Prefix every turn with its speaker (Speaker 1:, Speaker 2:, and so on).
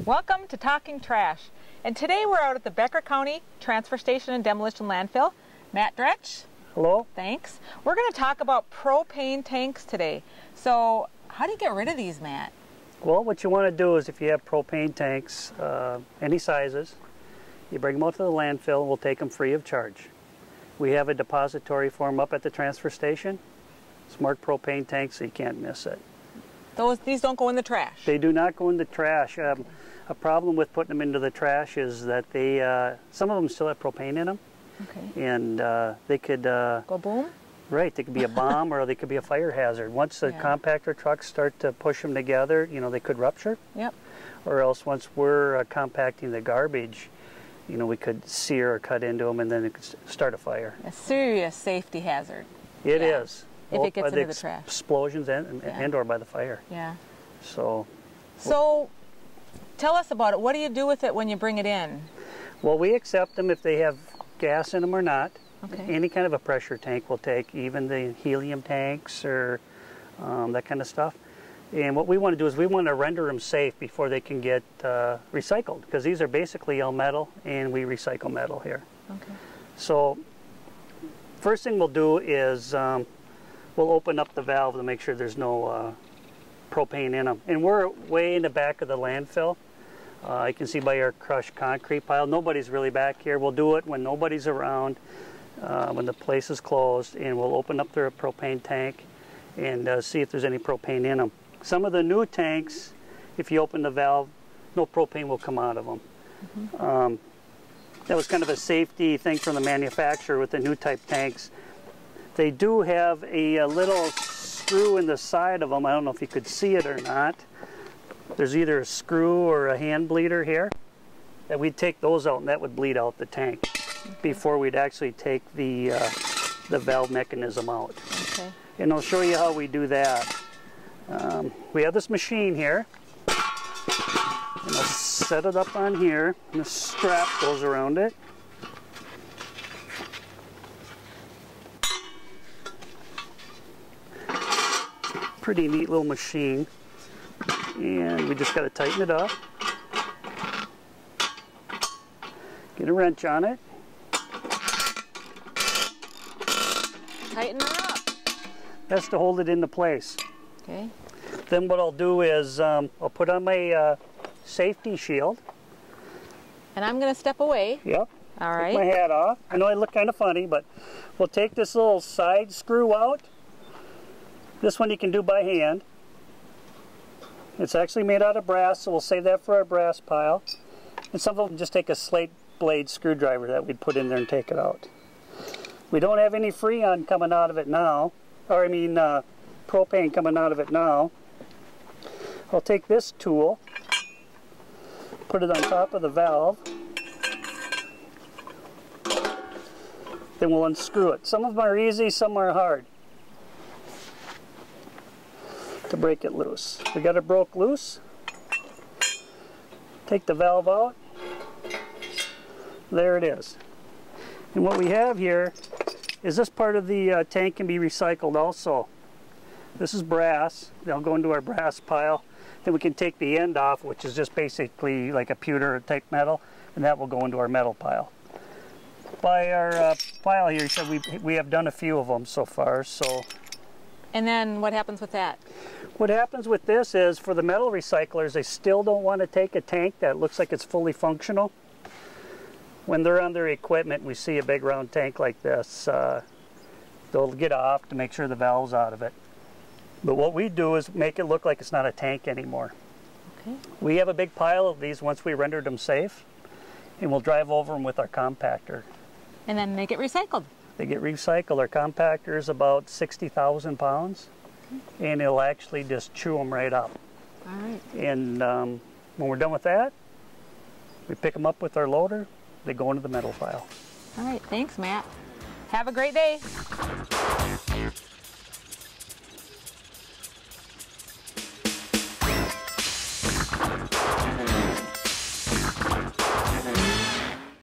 Speaker 1: Welcome to Talking Trash, and today we're out at the Becker County Transfer Station and Demolition Landfill. Matt Dretch.
Speaker 2: Hello.
Speaker 1: Thanks. We're going to talk about propane tanks today. So how do you get rid of these, Matt?
Speaker 2: Well, what you want to do is if you have propane tanks, any sizes, you bring them out to the landfill and we'll take them free of charge. We have a depository for them up at the transfer station. It's marked propane tanks, so you can't miss it.
Speaker 1: These don't go in the trash?
Speaker 2: They do not go in the trash. A problem with putting them into the trash is that some of them still have propane in them.
Speaker 1: Okay.
Speaker 2: And they could...
Speaker 1: go boom?
Speaker 2: Right, they could be a bomb or they could be a fire hazard. Once the compactor trucks start to push them together, you know, they could rupture.
Speaker 1: Yep.
Speaker 2: Or else once we're compacting the garbage, you know, we could sear or cut into them and then it could start a fire.
Speaker 1: A serious safety hazard.
Speaker 2: It is.
Speaker 1: If
Speaker 2: Both
Speaker 1: it gets
Speaker 2: by
Speaker 1: into the trash.
Speaker 2: Explosions and or by the fire.
Speaker 1: Yeah.
Speaker 2: So
Speaker 1: tell us about it. What do you do with it when you bring it in?
Speaker 2: Well, we accept them if they have gas in them or not.
Speaker 1: Okay.
Speaker 2: Any kind of a pressure tank we'll take, even the helium tanks or that kind of stuff. And what we want to do is we want to render them safe before they can get recycled, because these are basically all metal and we recycle metal here.
Speaker 1: Okay.
Speaker 2: So first thing we'll do is we'll open up the valve to make sure there's no propane in them. And we're way in the back of the landfill. You can see by our crushed concrete pile. Nobody's really back here. We'll do it when nobody's around, when the place is closed, and we'll open up their propane tank and see if there's any propane in them. Some of the new tanks, if you open the valve, no propane will come out of them. Mm-hmm. That was kind of a safety thing from the manufacturer with the new type tanks. They do have a little screw in the side of them. I don't know if you could see it or not. There's either a screw or a hand bleeder here. That we'd take those out and that would bleed out the tank before we'd actually take the valve mechanism out.
Speaker 1: Okay.
Speaker 2: And I'll show you how we do that. We have this machine here. And I'll set it up on here. And the strap goes around it. Pretty neat little machine. And we just got to tighten it up. Get a wrench on it.
Speaker 1: Tighten it up.
Speaker 2: That's to hold it into place.
Speaker 1: Okay.
Speaker 2: Then what I'll do is I'll put on my safety shield.
Speaker 1: And I'm going to step away.
Speaker 2: Yep.
Speaker 1: All right.
Speaker 2: Take my hat off. I know I look kind of funny, but we'll take this little side screw out. This one you can do by hand. It's actually made out of brass, so we'll save that for our brass pile. And some of them just take a slate blade screwdriver that we'd put in there and take it out. We don't have any Freon coming out of it now, or I mean propane coming out of it now. I'll take this tool, put it on top of the valve, then we'll unscrew it. Some of them are easy, some are hard to break it loose. We got it broke loose. Take the valve out. There it is. And what we have here is this part of the tank can be recycled also. This is brass. They'll go into our brass pile. Then we can take the end off, which is just basically like a pewter type metal, and that will go into our metal pile. By our pile here, so we have done a few of them so far. So.
Speaker 1: And then what happens with that?
Speaker 2: What happens with this is, for the metal recyclers, they still don't want to take a tank that looks like it's fully functional. When they're on their equipment, we see a big round tank like this, they'll get off to make sure the valve's out of it. But what we do is make it look like it's not a tank anymore. Okay. We have a big pile of these once we rendered them safe, and we'll drive over them with our compactor.
Speaker 1: And then they get recycled. They
Speaker 2: get recycled. Our compactor is about 60,000 pounds, and it'll actually just chew them right up.
Speaker 1: All right.
Speaker 2: And when we're done with that, we pick them up with our loader. They go into the metal pile.
Speaker 1: All right. Thanks, Matt. Have a great day.